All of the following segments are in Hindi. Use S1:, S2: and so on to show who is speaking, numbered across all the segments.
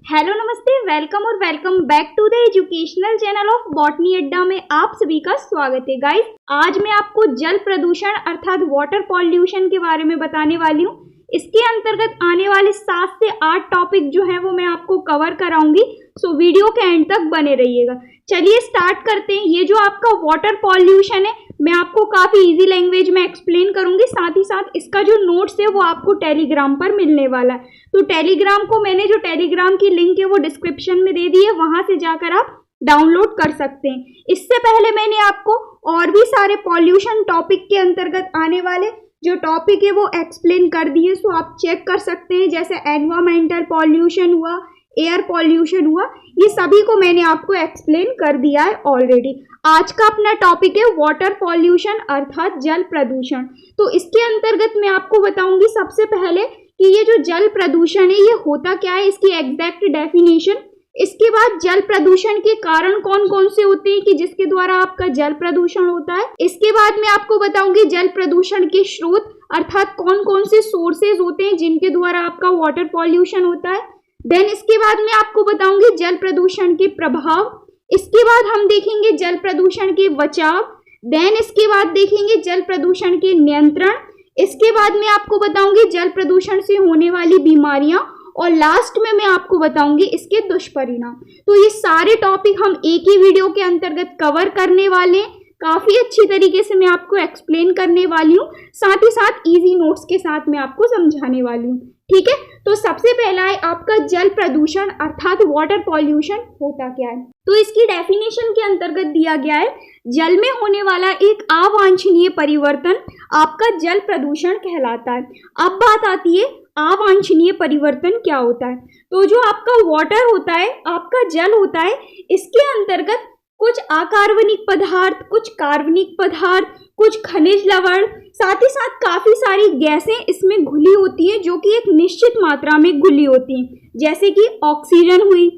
S1: हेलो नमस्ते, welcome back to the educational channel of botany Adda में आप सभी का स्वागत है। गाइस, आज मैं आपको जल प्रदूषण अर्थात वाटर पॉल्यूशन के बारे में बताने वाली हूँ। इसके अंतर्गत आने वाले 7 से 8 टॉपिक जो है वो मैं आपको कवर कराऊंगी, सो वीडियो के एंड तक बने रहिएगा। चलिए स्टार्ट करते हैं। ये जो आपका वाटर पॉल्यूशन है मैं आपको काफ़ी इजी लैंग्वेज में एक्सप्लेन करूंगी, साथ ही साथ इसका जो नोट्स है वो आपको टेलीग्राम पर मिलने वाला है। तो टेलीग्राम को मैंने जो टेलीग्राम की लिंक है वो डिस्क्रिप्शन में दे दी है, वहां से जाकर आप डाउनलोड कर सकते हैं। इससे पहले मैंने आपको और भी सारे पॉल्यूशन टॉपिक के अंतर्गत आने वाले जो टॉपिक है वो एक्सप्लेन कर दिए, सो आप चेक कर सकते हैं। जैसे एनवायरमेंटल पॉल्यूशन हुआ, एयर पॉल्यूशन हुआ, ये सभी को मैंने आपको एक्सप्लेन कर दिया है ऑलरेडी। आज का अपना टॉपिक है वाटर पॉल्यूशन अर्थात जल प्रदूषण। तो इसके अंतर्गत मैं आपको बताऊंगी सबसे पहले कि ये जो जल प्रदूषण है ये होता क्या है, इसकी एग्जैक्ट डेफिनेशन। इसके बाद जल प्रदूषण के कारण कौन कौन से होते हैं कि जिसके द्वारा आपका जल प्रदूषण होता है। इसके बाद मैं आपको बताऊंगी जल प्रदूषण के स्रोत अर्थात कौन कौन से सोर्सेज होते हैं जिनके द्वारा आपका वाटर पॉल्यूशन होता है। देन इसके बाद मैं आपको बताऊंगी जल प्रदूषण के प्रभाव। इसके बाद हम देखेंगे जल प्रदूषण के बचाव। देन इसके बाद देखेंगे जल प्रदूषण के नियंत्रण। इसके बाद मैं आपको बताऊंगी जल प्रदूषण से होने वाली बीमारियां और लास्ट में मैं आपको बताऊंगी इसके दुष्परिणाम। तो ये सारे टॉपिक हम एक ही वीडियो के अंतर्गत कवर करने वाले हैं। काफी अच्छी तरीके से मैं आपको एक्सप्लेन करने वाली हूँ, साथ ही साथ इजी नोट्स के साथ मैं आपको समझाने वाली हूँ। ठीक है, तो सबसे पहला है आपका जल प्रदूषण अर्थात वाटर पॉल्यूशन होता क्या है। तो इसकी डेफिनेशन के अंतर्गत दिया गया है जल में होने वाला एक अवांछनीय परिवर्तन आपका जल प्रदूषण कहलाता है। अब बात आती है अवांछनीय परिवर्तन क्या होता है। तो जो आपका वाटर होता है, आपका जल होता है, इसके अंतर्गत कुछ अकार्बनिक पदार्थ, कुछ कार्बनिक पदार्थ, कुछ खनिज लवण, साथ ही साथ काफी सारी गैसें इसमें घुली होती हैं जो कि एक निश्चित मात्रा में घुली होती हैं, जैसे कि ऑक्सीजन हुई,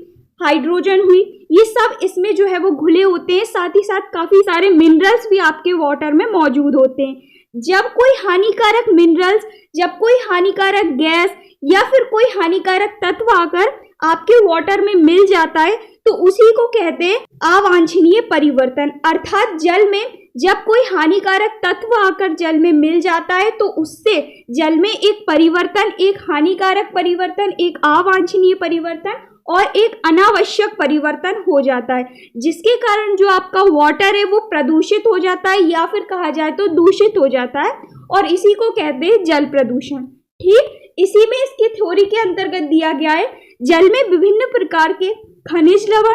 S1: हाइड्रोजन हुई, ये सब इसमें जो है वो घुले होते हैं। साथ ही साथ काफी सारे मिनरल्स भी आपके वाटर में मौजूद होते हैं। जब कोई हानिकारक मिनरल्स, जब कोई हानिकारक गैस या फिर कोई हानिकारक तत्व आकर आपके वाटर में मिल जाता है तो उसी को कहते हैं अवांछनीय परिवर्तन। अर्थात जल में जब कोई हानिकारक तत्व आकर जल में मिल जाता है तो उससे जल में एक परिवर्तन, एक हानिकारक परिवर्तन, एक अवांछनीय परिवर्तन और एक अनावश्यक परिवर्तन हो जाता है, जिसके कारण जो आपका वाटर है वो प्रदूषित हो जाता है या फिर कहा जाए तो दूषित हो जाता है, और इसी को कहते हैं जल प्रदूषण। ठीक, इसी में इसकी थ्योरी के अंतर्गत दिया गया है जल में विभिन्न प्रकार के खनिज लवण,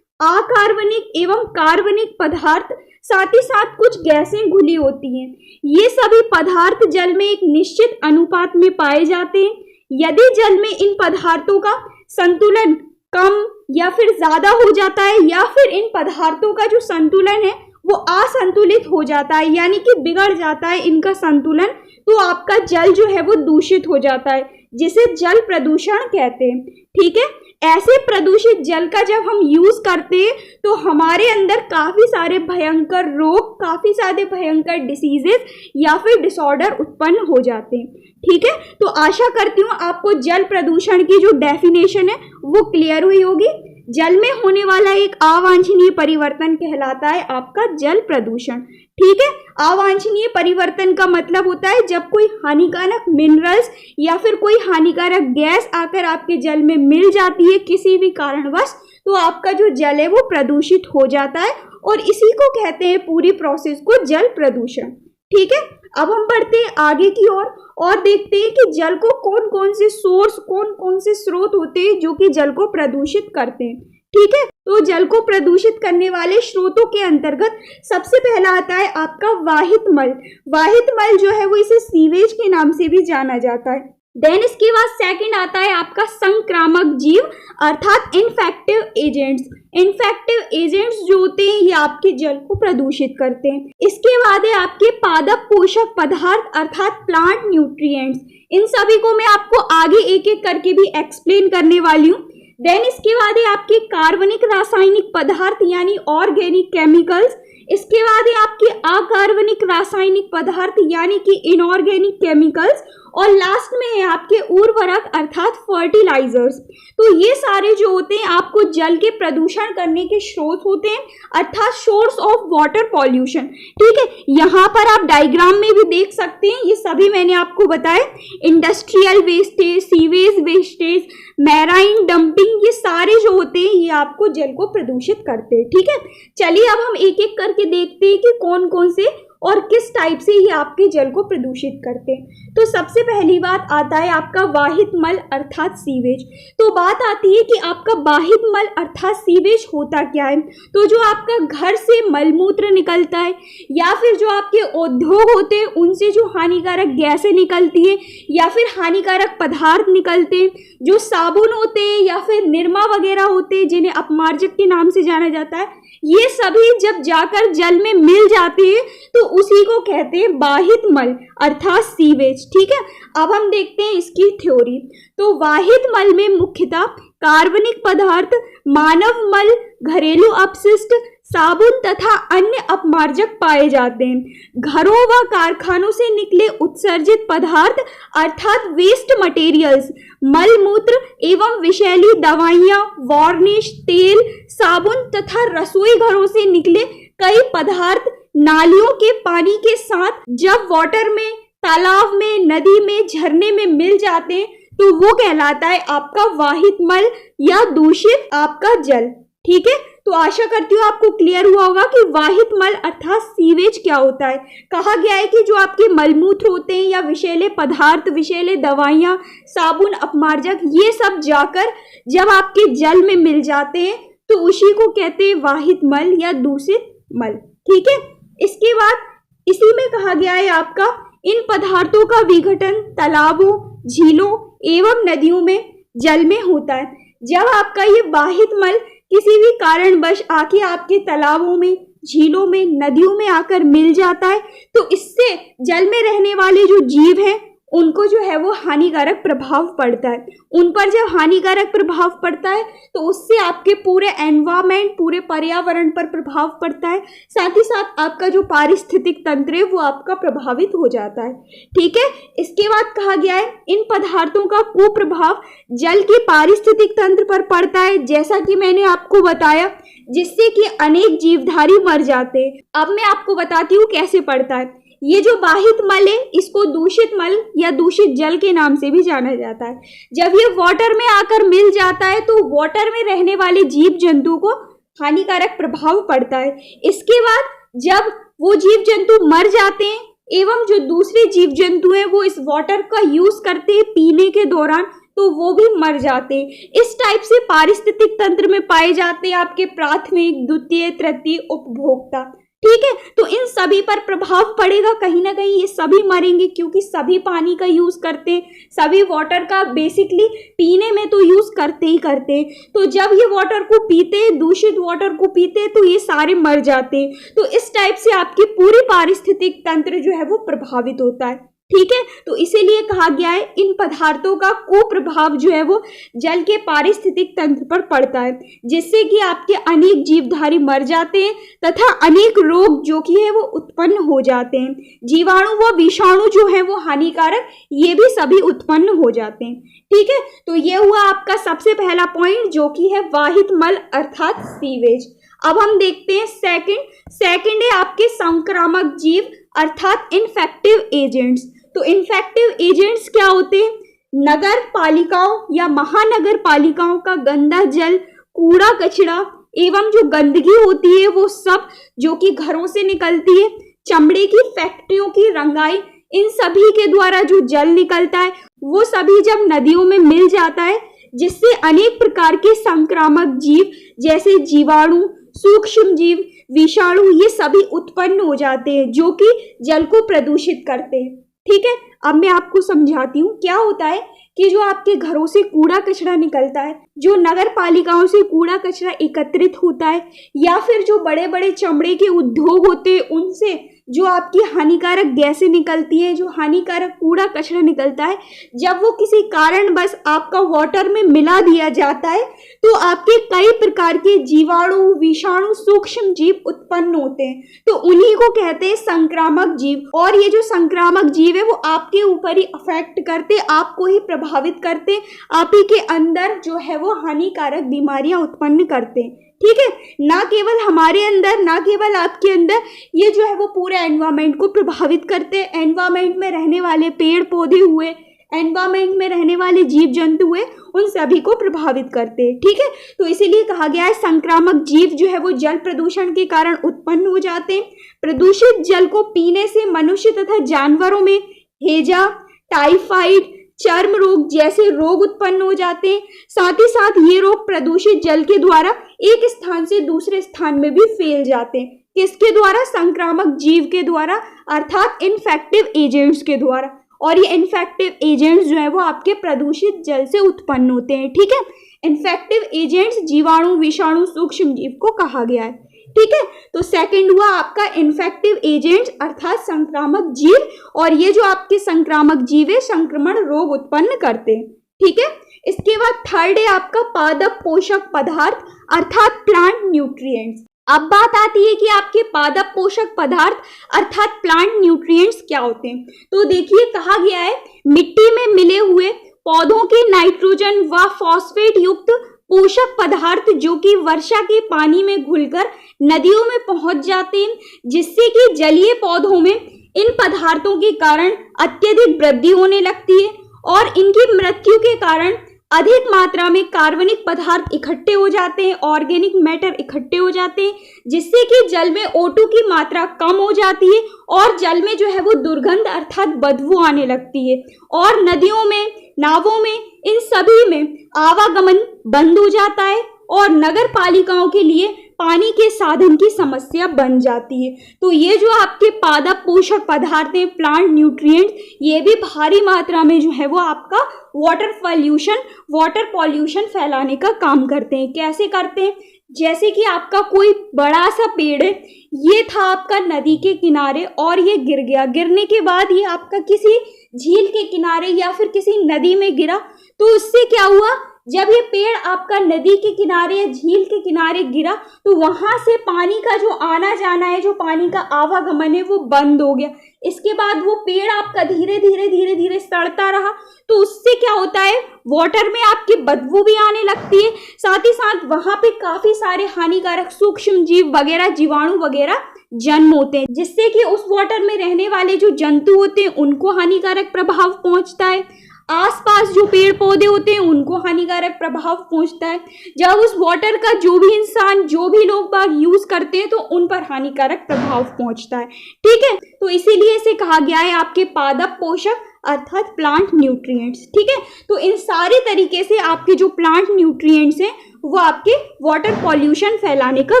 S1: अकार्बनिक एवं कार्बनिक पदार्थ, साथ ही साथ कुछ गैसें घुली होती हैं। ये सभी पदार्थ जल में एक निश्चित अनुपात में पाए जाते हैं। यदि जल में इन पदार्थों का संतुलन कम या फिर ज्यादा हो जाता है या फिर इन पदार्थों का जो संतुलन है वो असंतुलित हो जाता है, यानी कि बिगड़ जाता है इनका संतुलन, तो आपका जल जो है वो दूषित हो जाता है, जिसे जल प्रदूषण कहते हैं। ठीक है, ऐसे प्रदूषित जल का जब हम यूज करते हैं तो हमारे अंदर काफी सारे भयंकर रोग, काफी सारे भयंकर डिसीजेस या फिर डिसऑर्डर उत्पन्न हो जाते हैं। ठीक है, तो आशा करती हूँ आपको जल प्रदूषण की जो डेफिनेशन है वो क्लियर हुई होगी। जल में होने वाला एक अवांछनीय परिवर्तन कहलाता है आपका जल प्रदूषण। ठीक है, अवांछनीय परिवर्तन का मतलब होता है जब कोई हानिकारक मिनरल्स या फिर कोई हानिकारक गैस आकर आपके जल में मिल जाती है किसी भी कारणवश, तो आपका जो जल है वो प्रदूषित हो जाता है, और इसी को कहते हैं पूरी प्रोसेस को जल प्रदूषण। ठीक है, अब हम बढ़ते हैं आगे की ओर और देखते हैं कि जल को कौन कौन से सोर्स, कौन कौन से स्रोत होते हैं जो कि जल को प्रदूषित करते हैं। ठीक है, तो जल को प्रदूषित करने वाले स्रोतों के अंतर्गत सबसे पहला आता है आपका वाहित मल। वाहित मल जो है वो इसे सीवेज के नाम से भी जाना जाता है। देन इसके बाद सेकंड आता है आपका संक्रामक जीव अर्थात इन्फेक्टिव एजेंट्स। इन्फेक्टिव एजेंट्स जो होते हैं ये आपके जल को प्रदूषित करते हैं। इसके बाद है आपके पादप पोषक पदार्थ अर्थात प्लांट न्यूट्रिएंट्स। इन सभी को मैं आपको आगे एक एक करके भी एक्सप्लेन करने वाली हूँ। देन इसके बाद है आपके कार्बनिक रासायनिक पदार्थ यानी ऑर्गेनिक केमिकल्स। इसके बाद है आपके अकार्बनिक रासायनिक पदार्थ यानी कि इनऑर्गेनिक केमिकल्स, और लास्ट में है आपके उर्वरक अर्थात फर्टिलाइजर्स। तो ये सारे जो होते हैं आपको जल के प्रदूषण करने के स्रोत होते हैं, अर्थात सोर्स ऑफ वाटर पॉल्यूशन। ठीक है, यहाँ पर आप डायग्राम में भी देख सकते हैं, ये सभी मैंने आपको बताए। Industrial wastage, sewage wastage, marine dumping, ये सारे जो होते हैं ये आपको जल को प्रदूषित करते हैं। ठीक है, चलिए अब हम एक एक करके देखते हैं कि कौन कौन से और किस टाइप से ये आपके जल को प्रदूषित करते हैं। तो सबसे पहली बात आता है आपका वाहित मल अर्थात सीवेज। तो बात आती है कि आपका वाहित मल अर्थात सीवेज होता क्या है। तो जो आपका घर से मलमूत्र निकलता है या फिर जो आपके उद्योग होते हैं उनसे जो हानिकारक गैसें निकलती है या फिर हानिकारक पदार्थ निकलते हैं, जो साबुन होते हैं या फिर निरमा वगैरह होते हैं जिन्हें अपमार्जक के नाम से जाना जाता है, ये सभी जब जाकर जल में मिल जाते हैं तो उसी को कहते हैं वाहित मल अर्थात सीवेज। ठीक है, अब हम देखते हैं इसकी थ्योरी। तो वाहित मल में मुख्यतः कार्बनिक पदार्थ, मानव मल, घरेलू अपशिष्ट, साबुन तथा अन्य अपमार्जक पाए जाते हैं। घरों व कारखानों से निकले उत्सर्जित पदार्थ अर्थात वेस्ट मटेरियल्स, मल मूत्र एवं विषैली दवाइयां, वार्निश, तेल, साबुन तथा रसोई घरों से निकले कई पदार्थ नालियों के पानी के साथ जब वाटर में, तालाब में, नदी में, झरने में मिल जाते हैं तो वो कहलाता है आपका वाहित मल या दूषित आपका जल। ठीक है, तो आशा करती हूँ आपको क्लियर हुआ होगा कि वाहित मल अर्थात सीवेज क्या होता है। कहा गया है कि जो आपके मलमूत्र होते हैं या विषैले पदार्थ, विषैले दवाइयाँ, साबुन, अपमार्जक, ये सब जाकर जब आपके जल में मिल जाते हैं तो उसी को कहते हैं वाहित मल या दूषित मल। ठीक है, इसके बाद इसी में कहा गया है आपका इन पदार्थों का विघटन तालाबों, झीलों एवं नदियों में जल में होता है। जब आपका ये वाहित मल किसी भी कारणवश आके आपके तालाबों में, झीलों में, नदियों में आकर मिल जाता है तो इससे जल में रहने वाले जो जीव हैं उनको जो है वो हानिकारक प्रभाव पड़ता है। उन पर जब हानिकारक प्रभाव पड़ता है तो उससे आपके पूरे एनवायरमेंट, पूरे पर्यावरण पर प्रभाव पड़ता है, साथ ही साथ आपका जो पारिस्थितिक तंत्र है वो आपका प्रभावित हो जाता है। ठीक है, इसके बाद कहा गया है इन पदार्थों का कुप्रभाव जल के पारिस्थितिक तंत्र पर पड़ता है, जैसा कि मैंने आपको बताया, जिससे कि अनेक जीवधारी मर जाते हैं। अब मैं आपको बताती हूँ कैसे पड़ता है। ये जो वाहित मल है इसको दूषित मल या दूषित जल के नाम से भी जाना जाता है। जब ये वाटर में आकर मिल जाता है तो वाटर में रहने वाले जीव जंतु को हानिकारक प्रभाव पड़ता है। इसके बाद जब वो जीव जंतु मर जाते हैं एवं जो दूसरे जीव जंतु हैं वो इस वाटर का यूज करते हैं पीने के दौरान तो वो भी मर जाते हैं। इस टाइप से पारिस्थितिक तंत्र में पाए जाते हैं आपके प्राथमिक, द्वितीय, तृतीय उपभोक्ता। ठीक है, तो इन सभी पर प्रभाव पड़ेगा, कहीं ना कहीं ये सभी मरेंगे क्योंकि सभी पानी का यूज करते हैं, सभी वाटर का बेसिकली पीने में तो यूज करते ही करते हैं। तो जब ये वाटर को पीते हैं, दूषित वाटर को पीते हैं तो ये सारे मर जाते हैं। तो इस टाइप से आपकी पूरी पारिस्थितिक तंत्र जो है वो प्रभावित होता है। ठीक है, तो इसीलिए कहा गया है इन पदार्थों का कुप्रभाव जो है वो जल के पारिस्थितिक तंत्र पर पड़ता है, जिससे कि आपके अनेक जीवधारी मर जाते हैं तथा अनेक रोग जो कि है वो उत्पन्न हो जाते हैं। जीवाणु व विषाणु जो है वो हानिकारक, ये भी सभी उत्पन्न हो जाते हैं। ठीक है, तो ये हुआ आपका सबसे पहला पॉइंट जो कि है वाहित मल अर्थात सीवेज। अब हम देखते हैं सेकंड है आपके संक्रामक जीव अर्थात इन्फेक्टिव एजेंट्स। तो इन्फेक्टिव एजेंट्स क्या होते हैं? नगर पालिकाओं या महानगर पालिकाओं का गंदा जल, कूड़ा कचरा एवं जो गंदगी होती है वो सब जो कि घरों से निकलती है, चमड़े की फैक्ट्रियों की रंगाई, इन सभी के द्वारा जो जल निकलता है वो सभी जब नदियों में मिल जाता है, जिससे अनेक प्रकार के संक्रामक जीव जैसे जीवाणु, सूक्ष्म जीव, विषाणु ये सभी उत्पन्न हो जाते हैं जो कि जल को प्रदूषित करते हैं। ठीक है, अब मैं आपको समझाती हूँ क्या होता है कि जो आपके घरों से कूड़ा कचरा निकलता है, जो नगर पालिकाओं से कूड़ा कचरा एकत्रित होता है, या फिर जो बड़े बड़े चमड़े के उद्योग होते हैं उनसे जो आपकी हानिकारक गैसें निकलती है, जो हानिकारक कूड़ा कचरा निकलता है, जब वो किसी कारण बस आपका वाटर में मिला दिया जाता है तो आपके कई प्रकार के जीवाणु, विषाणु, सूक्ष्म जीव उत्पन्न होते हैं। तो उन्हीं को कहते हैं संक्रामक जीव। और ये जो संक्रामक जीव है वो आपके आपके ऊपर ही अफेक्ट करते, आपको ही प्रभावित करते, आप ही के अंदर जो है वो हानिकारक बीमारियां उत्पन्न करते। ठीक है, ना केवल हमारे अंदर, ना केवल आपके अंदर, ये जो है वो पूरे एनवायरमेंट को प्रभावित करते। एनवायरमेंट में रहने वाले पेड़ पौधे हुए, एनवायरमेंट में रहने वाले जीव जंतु हुए, उन सभी को प्रभावित करते हैं। ठीक है, तो इसीलिए कहा गया है संक्रामक जीव जो है वो जल प्रदूषण के कारण उत्पन्न हो जाते हैं। प्रदूषित जल को पीने से मनुष्य तथा जानवरों में हैजा, टाइफाइड, चर्म रोग जैसे रोग उत्पन्न हो जाते हैं। साथ ही साथ ये रोग प्रदूषित जल के द्वारा एक स्थान से दूसरे स्थान में भी फैल जाते हैं। किसके द्वारा? संक्रामक जीव के द्वारा, अर्थात इन्फेक्टिव एजेंट्स के द्वारा। और ये इन्फेक्टिव एजेंट्स जो है वो आपके प्रदूषित जल से उत्पन्न होते हैं। ठीक है, इन्फेक्टिव एजेंट्स जीवाणु, विषाणु, सूक्ष्म जीव को कहा गया है। ठीक है, तो सेकंड हुआ आपका इन्फेक्टिव एजेंट्स अर्थात संक्रामक जीव, और ये जो आपके संक्रामक जीव है संक्रमण रोग उत्पन्न करते हैं। ठीक है, इसके बाद थर्ड है आपका पादप पोषक पदार्थ अर्थात प्लांट न्यूट्रिएंट्स। अब बात आती है कि आपके पादप पोषक पदार्थ अर्थात प्लांट न्यूट्रिएंट्स क्या होते हैं। तो देखिए, कहा गया है मिट्टी में मिले हुए पौधों के नाइट्रोजन व फॉस्फेट युक्त पोषक पदार्थ जो कि वर्षा के पानी में घुलकर नदियों में पहुंच जाते हैं, जिससे कि जलीय पौधों में इन पदार्थों के कारण अत्यधिक वृद्धि होने लगती है और इनकी मृत्यु के कारण अधिक मात्रा में कार्बनिक पदार्थ इकट्ठे हो जाते हैं, ऑर्गेनिक मैटर इकट्ठे हो जाते हैं, जिससे कि जल में O2 की मात्रा कम हो जाती है और जल में जो है वो दुर्गंध अर्थात बदबू आने लगती है और नदियों में, नावों में, इन सभी में आवागमन बंद हो जाता है और नगर पालिकाओं के लिए पानी के साधन की समस्या बन जाती है। तो ये जो आपके पादप पोषक पदार्थ हैं, प्लांट न्यूट्रिएंट्स, ये भी भारी मात्रा में जो है वो आपका वाटर पॉल्यूशन फैलाने का काम करते हैं। कैसे करते हैं? जैसे कि आपका कोई बड़ा सा पेड़ है, ये था आपका नदी के किनारे और ये गिर गया, गिरने के बाद ये आपका किसी झील के किनारे या फिर किसी नदी में गिरा, तो उससे क्या हुआ? जब ये पेड़ आपका नदी के किनारे या झील के किनारे गिरा तो वहां से पानी का जो आना जाना है, जो पानी का आवागमन है, वो बंद हो गया। इसके बाद वो पेड़ आपका धीरे धीरे सड़ता रहा, तो उससे क्या होता है? वाटर में आपकी बदबू भी आने लगती है, साथ ही साथ वहां पे काफी सारे हानिकारक सूक्ष्म जीव वगैरह, जीवाणु वगैरह जन्म होते हैं, जिससे कि उस वाटर में रहने वाले जो जंतु होते हैं उनको हानिकारक प्रभाव पहुंचता है। आसपास जो पेड़ पौधे होते हैं उनको हानिकारक प्रभाव पहुंचता है। जब उस वाटर का जो भी इंसान, जो भी लोग बाग यूज करते हैं तो उन पर हानिकारक प्रभाव पहुंचता है। ठीक है, तो इसीलिए इसे कहा गया है आपके पादप पोषक अर्थात प्लांट न्यूट्रिएंट्स। ठीक है, तो इन सारे तरीके से आपके जो प्लांट न्यूट्रिएंट्स हैं वो आपके वाटर पॉल्यूशन फैलाने का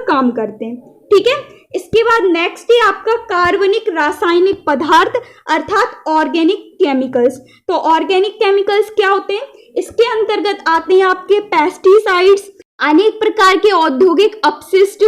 S1: काम करते हैं। ठीक है, इसके बाद नेक्स्ट है आपका कार्बनिक रासायनिक पदार्थ अर्थात ऑर्गेनिक केमिकल्स। तो ऑर्गेनिक केमिकल्स क्या होते हैं? इसके अंतर्गत आते हैं आपके पेस्टिसाइड्स, अनेक प्रकार के औद्योगिक अपशिष्ट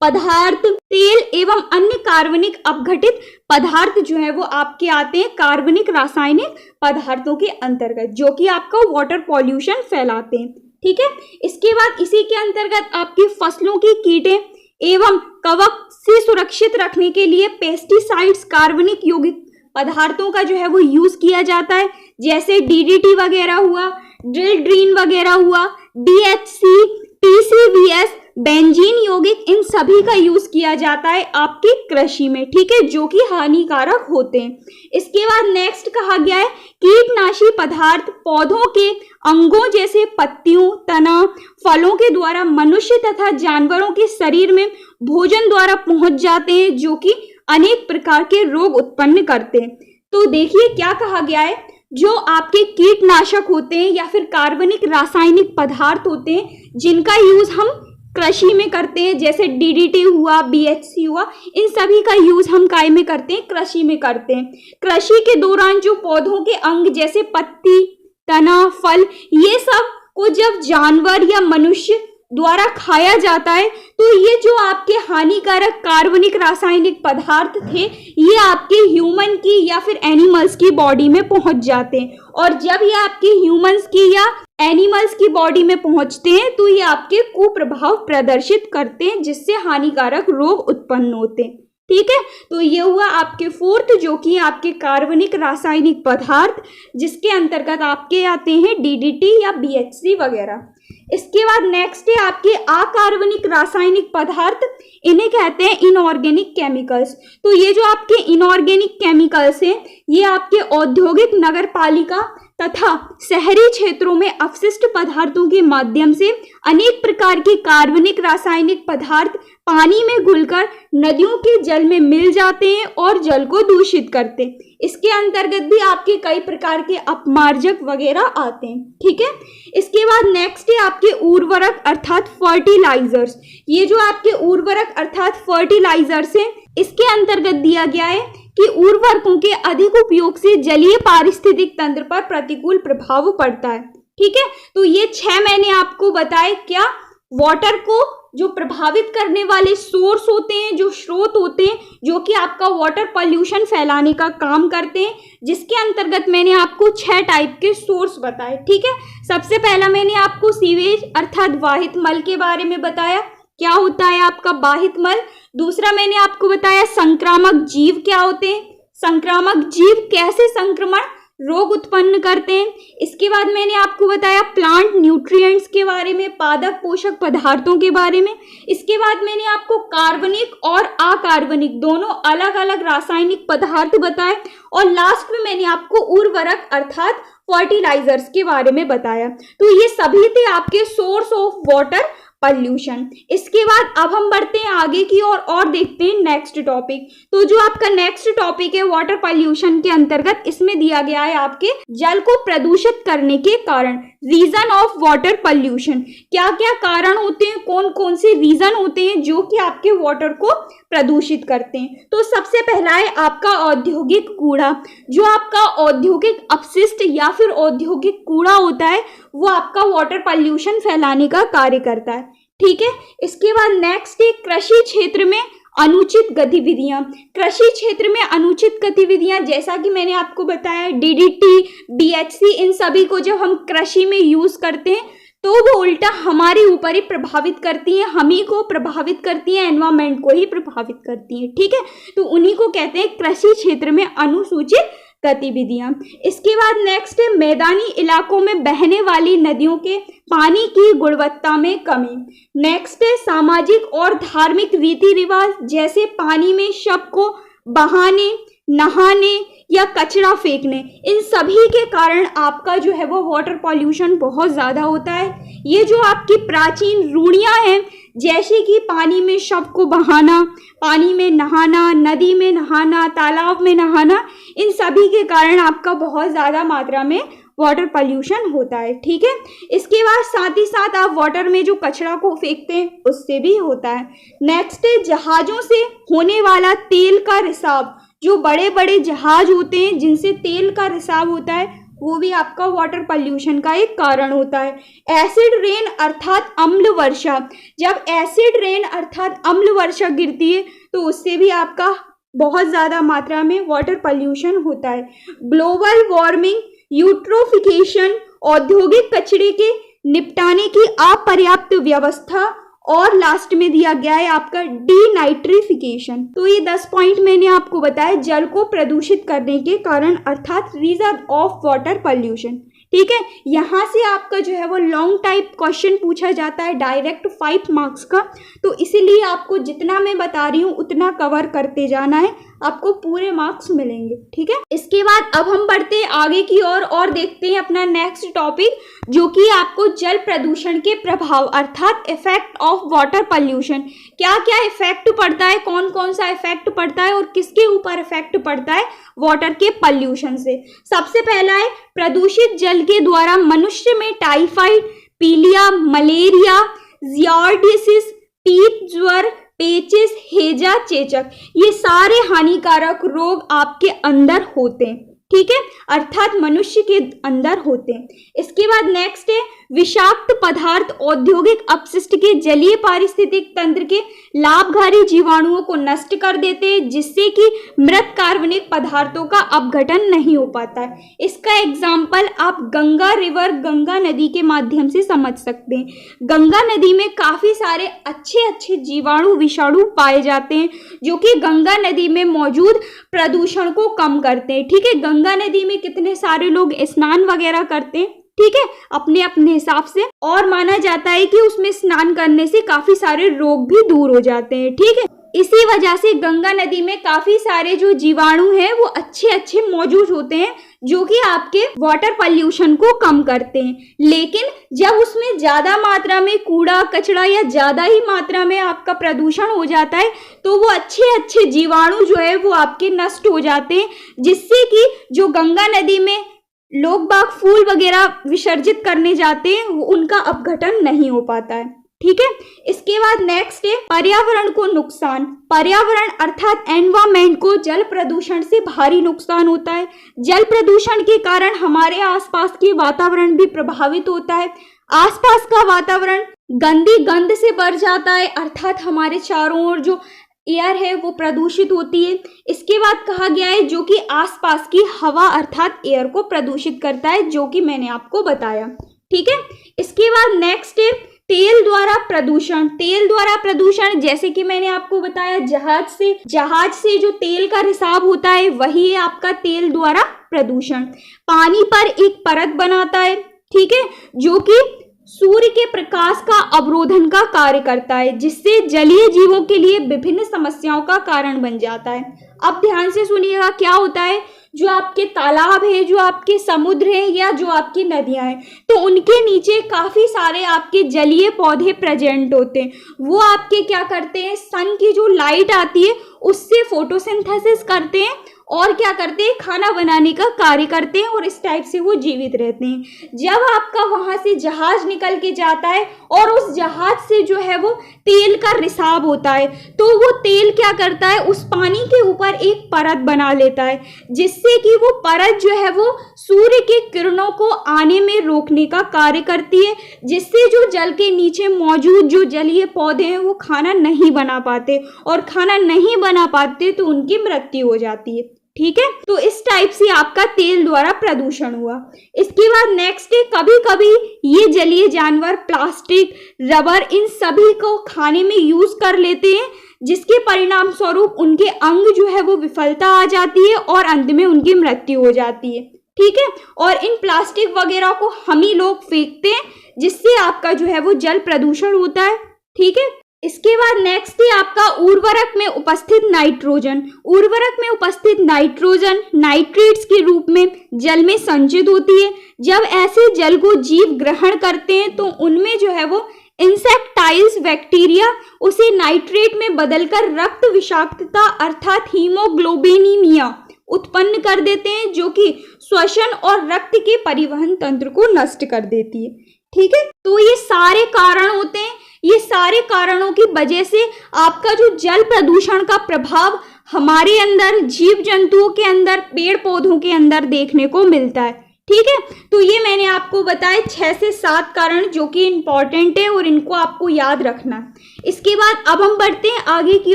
S1: पदार्थ, तेल एवं अन्य कार्बनिक अपघटित पदार्थ जो है वो आपके आते हैं कार्बनिक रासायनिक पदार्थों के अंतर्गत, जो कि आपका वाटर पॉल्यूशन फैलाते हैं। ठीक है, इसके बाद इसी के अंतर्गत आपकी फसलों की कीटें एवं कवक से सुरक्षित रखने के लिए पेस्टिसाइड्स, कार्बनिक यौगिक पदार्थों का जो है वो यूज किया जाता है, जैसे DDT वगैरह हुआ, ड्रिल वगैरह हुआ, DHC, PCBS, बेंजीन यौगिक, इन सभी का यूज किया जाता है आपकी कृषि में। ठीक है, जो कि हानिकारक होते हैं। इसके बाद नेक्स्ट कहा गया है कीटनाशी पदार्थ पौधों के अंगों जैसे पत्तियों, तना, फलों के द्वारा मनुष्य तथा जानवरों के शरीर में भोजन द्वारा पहुंच जाते हैं, जो कि अनेक प्रकार के रोग उत्पन्न करते हैं। तो देखिए क्या कहा गया है, जो आपके कीटनाशक होते हैं या फिर कार्बनिक रासायनिक पदार्थ होते हैं जिनका यूज हम कृषि में करते हैं, जैसे DDT हुआ, BHC हुआ, इन सभी का यूज हम काय में करते हैं? कृषि में करते हैं। कृषि के दौरान जो पौधों के अंग जैसे पत्ती, तना, फल, ये सब को जब जानवर या मनुष्य द्वारा खाया जाता है तो ये जो आपके हानिकारक कार्बनिक रासायनिक पदार्थ थे ये आपके ह्यूमन की या फिर एनिमल्स की बॉडी में पहुंच जाते हैं, और जब ये आपके ह्यूमंस की या एनिमल्स की बॉडी में पहुंचते हैं तो ये आपके कुप्रभाव प्रदर्शित करते हैं, जिससे हानिकारक रोग उत्पन्न होते हैं। ठीक है। तो ये हुआ आपके फोर्थ, जो कि आपके कार्बनिक रासायनिक पदार्थ, जिसके अंतर्गत आपके आते हैं डीडीटी या बीएचसी वगैरह। इसके बाद नेक्स्ट है आपके अकार्बनिक रासायनिक पदार्थ, इन्हें कहते हैं इनऑर्गेनिक केमिकल्स। तो ये जो आपके इनऑर्गेनिक केमिकल्स हैं, ये आपके औद्योगिक, नगर पालिका तथा शहरी क्षेत्रों में अपशिष्ट पदार्थों के माध्यम से अनेक प्रकार के कार्बनिक रासायनिक पदार्थ पानी में घुलकर नदियों के जल में मिल जाते हैं और जल को दूषित करते हैं। इसके अंतर्गत भी आपके कई प्रकार के अपमार्जक वगैरह आते हैं, ठीक है। इसके बाद नेक्स्ट है आपके उर्वरक अर्थात फर्टिलाइजर्स। ये जो आपके उर्वरक अर्थात फर्टिलाइजर्स हैं, इसके अंतर्गत दिया गया है कि उर्वरकों के अधिक उपयोग से जलीय पारिस्थितिक तंत्र पर प्रतिकूल प्रभाव पड़ता है, ठीक है। तो ये 6 मैंने आपको बताए, क्या वाटर को जो प्रभावित करने वाले सोर्स होते हैं, जो स्रोत होते हैं, जो कि आपका वाटर पॉल्यूशन फैलाने का काम करते हैं, जिसके अंतर्गत मैंने आपको 6 टाइप के सोर्स बताए, ठीक है। सबसे पहला मैंने आपको सीवेज अर्थात वाहित मल के बारे में बताया, क्या होता है आपका बाहित मल। दूसरा मैंने आपको बताया संक्रामक जीव क्या होते हैं, संक्रामक जीव कैसे संक्रमण रोग उत्पन्न करते हैं। इसके बाद मैंने आपको बताया प्लांट न्यूट्रिएंट्स के बारे में, पादप पोषक पदार्थों के बारे में। इसके बाद मैंने आपको कार्बनिक और अकार्बनिक दोनों अलग अलग रासायनिक पदार्थ बताए, और लास्ट में मैंने आपको उर्वरक अर्थात फर्टिलाइजर्स के बारे में बताया। तो ये सभी थे आपके सोर्स ऑफ वाटर पॉल्यूशन। इसके बाद अब हम बढ़ते हैं आगे की ओर और देखते हैं नेक्स्ट टॉपिक। तो जो आपका नेक्स्ट टॉपिक है वाटर पॉल्यूशन के अंतर्गत, इसमें दिया गया है आपके जल को प्रदूषित करने के कारण, रीजन ऑफ वाटर पॉल्यूशन। क्या क्या कारण होते हैं, कौन कौन से रीजन होते हैं जो कि आपके वाटर को प्रदूषित करते हैं। तो सबसे पहला है आपका औद्योगिक कूड़ा। जो आपका औद्योगिक अपशिष्ट या फिर औद्योगिक कूड़ा होता है, वो आपका वाटर पॉल्यूशन फैलाने का कार्य करता है, ठीक है। इसके बाद नेक्स्ट है कृषि क्षेत्र में अनुचित गतिविधियां। कृषि क्षेत्र में अनुचित गतिविधियां, जैसा कि मैंने आपको बताया डीडीटी, बीएचसी, इन सभी को जब हम कृषि में यूज करते हैं तो वो उल्टा हमारे ऊपर ही प्रभावित करती हैं, हम ही को प्रभावित करती हैं, एनवायरमेंट को ही प्रभावित करती हैं, ठीक है। तो उन्हीं को कहते हैं कृषि क्षेत्र में अनुसूचित गतिविधियां। इसके बाद नेक्स्ट है मैदानी इलाकों में बहने वाली नदियों के पानी की गुणवत्ता में कमी। नेक्स्ट है सामाजिक और धार्मिक रीति रिवाज, जैसे पानी में शव को बहाने, नहाने या कचरा फेंकने, इन सभी के कारण आपका जो है वो वाटर पॉल्यूशन बहुत ज़्यादा होता है। ये जो आपकी प्राचीन रूढ़ियाँ हैं, जैसे कि पानी में शव को बहाना, पानी में नहाना, नदी में नहाना, तालाब में नहाना, इन सभी के कारण आपका बहुत ज़्यादा मात्रा में वाटर पॉल्यूशन होता है, ठीक है। इसके बाद साथ ही साथ आप वाटर में जो कचरा को फेंकते हैं उससे भी होता है। नेक्स्ट है जहाज़ों से होने वाला तेल का रिसाव। जो बड़े बड़े जहाज होते हैं जिनसे तेल का रिसाव होता है, वो भी आपका वाटर पॉल्यूशन का एक कारण होता है। एसिड रेन अर्थात अम्ल वर्षा, जब एसिड रेन अर्थात अम्ल वर्षा गिरती है तो उससे भी आपका बहुत ज़्यादा मात्रा में वाटर पॉल्यूशन होता है। ग्लोबल वार्मिंग, यूट्रोफिकेशन, औद्योगिक कचरे के निपटाने की अपर्याप्त व्यवस्था, और लास्ट में दिया गया है आपका डीनाइट्रिफिकेशन। तो ये 10 पॉइंट मैंने आपको बताया जल को प्रदूषित करने के कारण अर्थात रीजन ऑफ वाटर पॉल्यूशन, ठीक है। यहाँ से आपका जो है वो लॉन्ग टाइप क्वेश्चन पूछा जाता है डायरेक्ट 5 मार्क्स का, तो इसीलिए आपको जितना मैं बता रही हूँ उतना कवर करते जाना है, आपको पूरे मार्क्स मिलेंगे, ठीक है। इसके बाद अब हम बढ़ते हैं आगे की ओर और देखते हैं अपना नेक्स्ट टॉपिक, जो कि आपको जल प्रदूषण के प्रभाव अर्थात इफेक्ट ऑफ वाटर पॉल्यूशन। क्या क्या इफेक्ट पड़ता है, कौन कौन सा इफेक्ट पड़ता है और किसके ऊपर इफेक्ट पड़ता है वाटर के पॉल्यूशन से। सबसे पहला है प्रदूषित जल के द्वारा मनुष्य में टाइफाइड, पीलिया, मलेरिया, जियार्डिसिस, पीत ज्वर, पेचिस, हेजा, चेचक, ये सारे हानिकारक रोग आपके अंदर होते हैं, ठीक है, अर्थात मनुष्य के अंदर होते हैं। इसके बाद नेक्स्ट है विषाक्त पदार्थ औद्योगिक अपशिष्ट के जलीय पारिस्थितिक तंत्र के लाभकारी जीवाणुओं को नष्ट कर देते हैं, जिससे कि मृत कार्बनिक पदार्थों का अपघटन नहीं हो पाता है। इसका एग्जाम्पल आप गंगा रिवर, गंगा नदी के माध्यम से समझ सकते हैं। गंगा नदी में काफी सारे अच्छे अच्छे जीवाणु विषाणु पाए जाते हैं, जो कि गंगा नदी में मौजूद प्रदूषण को कम करते हैं। ठीक है, गंगा नदी में कितने सारे लोग स्नान वगैरह करते हैं, ठीक है, अपने अपने हिसाब से, और माना जाता है कि उसमें स्नान करने से काफी सारे रोग भी दूर हो जाते हैं। ठीक है, इसी वजह से गंगा नदी में काफी सारे जो जीवाणु हैं वो अच्छे अच्छे मौजूद होते हैं, जो कि आपके वाटर पॉल्यूशन को कम करते हैं। लेकिन जब उसमें ज्यादा मात्रा में कूड़ा कचरा या ज्यादा ही मात्रा में आपका प्रदूषण हो जाता है, तो वो अच्छे अच्छे जीवाणु जो है वो आपके नष्ट हो जाते हैं, जिससे कि जो गंगा नदी में लोग बाग फूल वगैरह विसर्जित करने जाते हैं, उनका अपघटन नहीं हो पाता है। ठीक है, इसके बाद नेक्स्ट है पर्यावरण को नुकसान। पर्यावरण अर्थात एनवायरमेंट को जल प्रदूषण से भारी नुकसान होता है। जल प्रदूषण के कारण हमारे आसपास के वातावरण भी प्रभावित होता है। आसपास का वातावरण गंदी गंध से भर जाता है, अर्थात हमारे चारों ओर जो एयर है वो प्रदूषित होती है। इसके बाद कहा गया है जो कि आसपास की हवा अर्थात एयर को प्रदूषित करता है, जो कि मैंने आपको बताया। ठीक है, इसके बाद नेक्स्ट है तेल द्वारा प्रदूषण। तेल द्वारा प्रदूषण जैसे कि मैंने आपको बताया, जहाज से जो तेल का रिसाव होता है वही है आपका तेल द्वारा प्रदूषण। पानी पर एक परत बनाता है, ठीक है, जो कि सूर्य के प्रकाश का अवरोधन का कार्य करता है, जिससे जलीय जीवों के लिए विभिन्न समस्याओं का कारण बन जाता है। अब ध्यान से सुनिएगा क्या होता है। जो आपके तालाब है, जो आपके समुद्र है, या जो आपकी नदियां हैं, तो उनके नीचे काफी सारे आपके जलीय पौधे प्रेजेंट होते हैं। वो आपके क्या करते हैं, सन की जो लाइट आती है उससे फोटोसिंथेसिस करते हैं और क्या करते हैं, खाना बनाने का कार्य करते हैं, और इस टाइप से वो जीवित रहते हैं। जब आपका वहां से जहाज निकल के जाता है और उस जहाज से जो है वो तेल का रिसाव होता है, तो वो तेल क्या करता है, उस पानी के ऊपर एक परत बना लेता है, जिससे कि वो परत जो है वो सूर्य के किरणों को आने में रोकने का कार्य करती है, जिससे जो जल के नीचे मौजूद जो जलीय पौधे हैं वो खाना नहीं बना पाते, और खाना नहीं बना पाते तो उनकी मृत्यु हो जाती है। ठीक है, तो इस टाइप से आपका तेल द्वारा प्रदूषण हुआ। इसके बाद नेक्स्ट है, कभी कभी ये जलीय जानवर प्लास्टिक, रबर, इन सभी को खाने में यूज कर लेते हैं, जिसके परिणाम स्वरूप उनके अंग जो है वो विफलता आ जाती है और अंत में उनकी मृत्यु हो जाती है। ठीक है, और इन प्लास्टिक वगैरह को हम ही लोग फेंकते हैं, जिससे आपका जो है वो जल प्रदूषण होता है। ठीक है, इसके बाद नेक्स्ट है आपका उर्वरक में उपस्थित नाइट्रोजन। उर्वरक में उपस्थित नाइट्रोजन नाइट्रेट्स के रूप में जल में संचित होती है। जब ऐसे जल को जीव ग्रहण करते हैं तो उनमें जो है वो इंसेक्टाइल्स बैक्टीरिया उसे नाइट्रेट में बदलकर रक्त विषाक्तता अर्थात हीमोग्लोबिनीमिया उत्पन्न कर देते हैं, जो कि श्वसन और रक्त के परिवहन तंत्र को नष्ट कर देती है। ठीक है, तो ये सारे कारण होते हैं। ये सारे कारणों की वजह से आपका जो जल प्रदूषण का प्रभाव हमारे अंदर, जीव जंतुओं के अंदर, पेड़ पौधों के अंदर देखने को मिलता है। ठीक है, तो ये मैंने आपको बताए 6 से 7 कारण जो कि इंपॉर्टेंट है और इनको आपको याद रखना है। इसके बाद अब हम बढ़ते हैं आगे की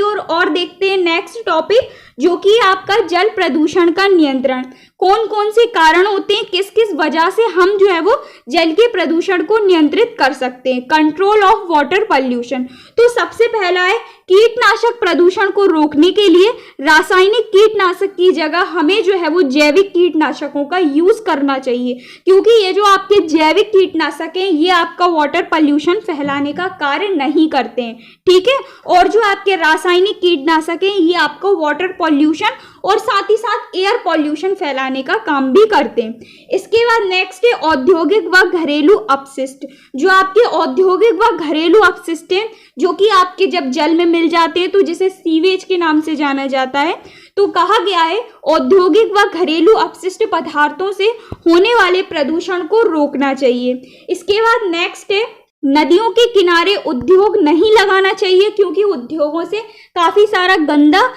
S1: ओर और देखते हैं नेक्स्ट टॉपिक, जो कि आपका जल प्रदूषण का नियंत्रण। कौन कौन से कारण होते हैं, किस किस वजह से हम जो है वो जल के प्रदूषण को नियंत्रित कर सकते हैं। Control of water pollution. तो सबसे पहला है कीटनाशक प्रदूषण को रोकने के लिए रासायनिक कीटनाशक की जगह हमें जो है वो जैविक कीटनाशकों का यूज करना चाहिए, क्योंकि ये जो आपके जैविक कीटनाशक हैं ये आपका वाटर पॉल्यूशन फैलाने का कार्य नहीं करते हैं। ठीक है, और जो आपके रासायनिक कीटनाशक हैं ये आपको वाटर पॉल्यूशन और साथ ही साथ एयर पॉल्यूशन फैलाने का काम भी करते हैं। इसके बाद नेक्स्ट है औद्योगिक व घरेलू अपशिष्ट। जो आपके औद्योगिक व घरेलू अपशिष्ट हैं, जो कि आपके जब जल में मिल जाते हैं तो जिसे सीवेज के नाम से जाना जाता है, तो कहा गया है औद्योगिक व घरेलू अपशिष्ट पदार्थों से होने वाले प्रदूषण को रोकना चाहिए। इसके बाद नेक्स्ट है नदियों के किनारे उद्योग नहीं लगाना चाहिए, क्योंकि उद्योगों से काफी सारा गंदा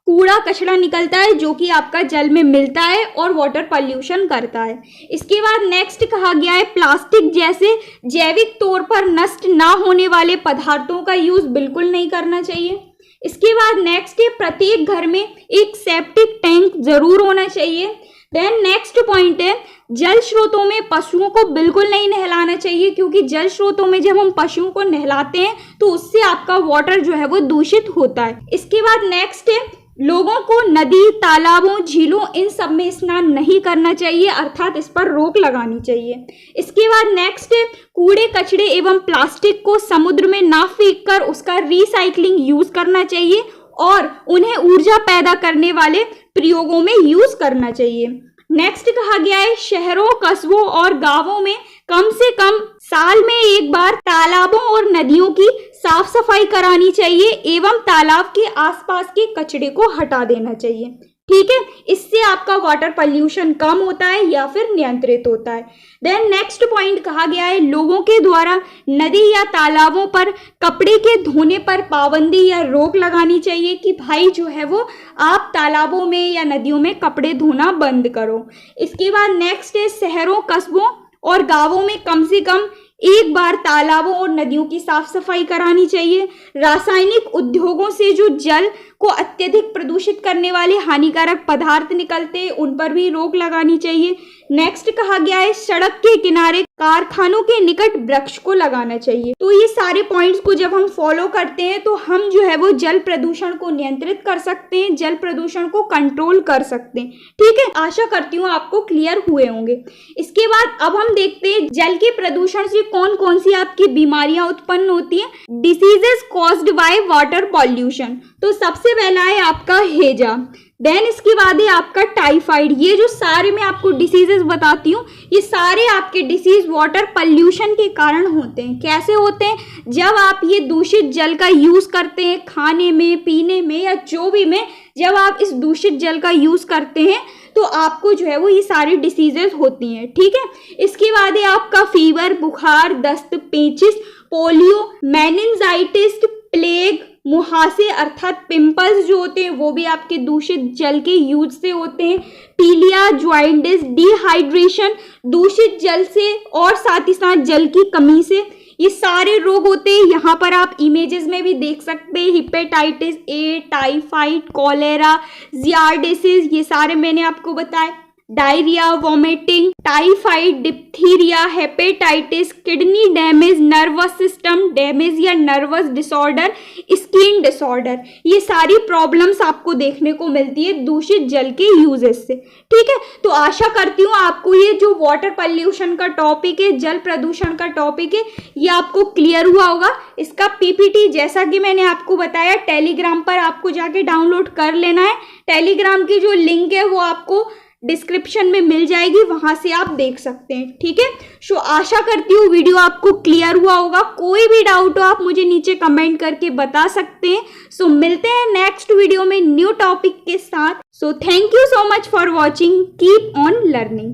S1: कूड़ा कचरा निकलता है जो कि आपका जल में मिलता है और वाटर पॉल्यूशन करता है। इसके बाद नेक्स्ट कहा गया है प्लास्टिक जैसे जैविक तौर पर नष्ट ना होने वाले पदार्थों का यूज बिल्कुल नहीं करना चाहिए। इसके बाद नेक्स्ट है प्रत्येक घर में एक सेप्टिक टैंक जरूर होना चाहिए। देन नेक्स्ट पॉइंट है जल स्रोतों में पशुओं को बिल्कुल नहीं नहलाना चाहिए, क्योंकि जल स्रोतों में जब हम पशुओं को नहलाते हैं तो उससे आपका वाटर जो है वो दूषित होता है। इसके बाद नेक्स्ट है लोगों को नदी, तालाबों, झीलों इन सब में स्नान नहीं करना चाहिए, अर्थात इस पर रोक लगानी चाहिए। इसके बाद नेक्स्ट है कूड़े कचरे एवं प्लास्टिक को समुद्र में ना फेंककर उसका रिसाइकलिंग यूज करना चाहिए और उन्हें ऊर्जा पैदा करने वाले प्रयोगों में यूज करना चाहिए। नेक्स्ट कहा गया है शहरों, कस्बों और गांवों में कम से कम साल में एक बार तालाबों और नदियों की साफ सफाई करानी चाहिए एवं तालाब के आसपास के कचरे को हटा देना चाहिए। ठीक है, इससे आपका वाटर पॉल्यूशन कम होता है या फिर नियंत्रित होता है। देन नेक्स्ट पॉइंट कहा गया है लोगों के द्वारा नदी या तालाबों पर कपड़े के धोने पर पाबंदी या रोक लगानी चाहिए कि भाई जो है वो आप तालाबों में या नदियों में कपड़े धोना बंद करो। इसके बाद नेक्स्ट है शहरों, कस्बों और गांवों में कम से कम एक बार तालाबों और नदियों की साफ सफाई करानी चाहिए। रासायनिक उद्योगों से जो जल को अत्यधिक प्रदूषित करने वाले हानिकारक पदार्थ निकलते हैं उन पर भी रोक लगानी चाहिए। नेक्स्ट कहा गया है सड़क के किनारे, कारखानों के निकट वृक्ष को लगाना चाहिए। तो ये सारे पॉइंट्स को जब हम फॉलो करते हैं तो हम जो है वो जल प्रदूषण को नियंत्रित कर सकते हैं, जल प्रदूषण को कंट्रोल कर सकते हैं। ठीक है, आशा करती हूँ आपको क्लियर हुए होंगे। इसके बाद अब हम देखते हैं जल के प्रदूषण से कौन कौन सी आपकी बीमारियां उत्पन्न होती हैं। Diseases caused by water pollution, तो सबसे पहला है आपका हेजा। देन इसके बाद है आपका टाइफाइड। ये जो सारे मैं आपको डिसीजेस बताती हूँ ये सारे आपके डिसीज वाटर पॉल्यूशन के कारण होते हैं। कैसे होते हैं? जब आप ये दूषित जल का यूज करते हैं खाने में, पीने में या जो भी में, जब आप इस दूषित जल का यूज करते हैं तो आपको जो है वो ये सारी डिसीजेस होती हैं। ठीक है, इसके बाद है आपका फीवर, बुखार, दस्त, पेचिस, पोलियो, मेनिंजाइटिस, प्लेग, मुहासे अर्थात पिंपल्स जो होते हैं वो भी आपके दूषित जल के यूज से होते हैं। पीलिया, ज्वाइंटिस, डिहाइड्रेशन दूषित जल से और साथ ही साथ जल की कमी से ये सारे रोग होते हैं। यहाँ पर आप इमेजेस में भी देख सकते हैं हेपेटाइटिस ए, टाइफाइड, कॉलेरा, जियार्डिसिस, ये सारे मैंने आपको बताए। Diarrhoea, vomiting, typhoid, diphtheria, hepatitis, kidney damage, nervous system damage या नर्वस डिसऑर्डर, स्किन डिसऑर्डर, ये सारी प्रॉब्लम्स आपको देखने को मिलती है दूषित जल के यूजेस से। ठीक है, तो आशा करती हूँ आपको ये जो वाटर पॉल्यूशन का टॉपिक है, जल प्रदूषण का टॉपिक है, ये आपको क्लियर हुआ होगा। इसका पीपीटी जैसा कि मैंने आपको बताया टेलीग्राम पर आपको जाके डाउनलोड कर लेना है। टेलीग्राम की जो लिंक है वो आपको डिस्क्रिप्शन में मिल जाएगी, वहां से आप देख सकते हैं। ठीक है, सो आशा करती हूँ वीडियो आपको क्लियर हुआ होगा। कोई भी डाउट हो आप मुझे नीचे कमेंट करके बता सकते हैं। सो मिलते हैं नेक्स्ट वीडियो में न्यू टॉपिक के साथ। So thank you so much for watching, keep on learning.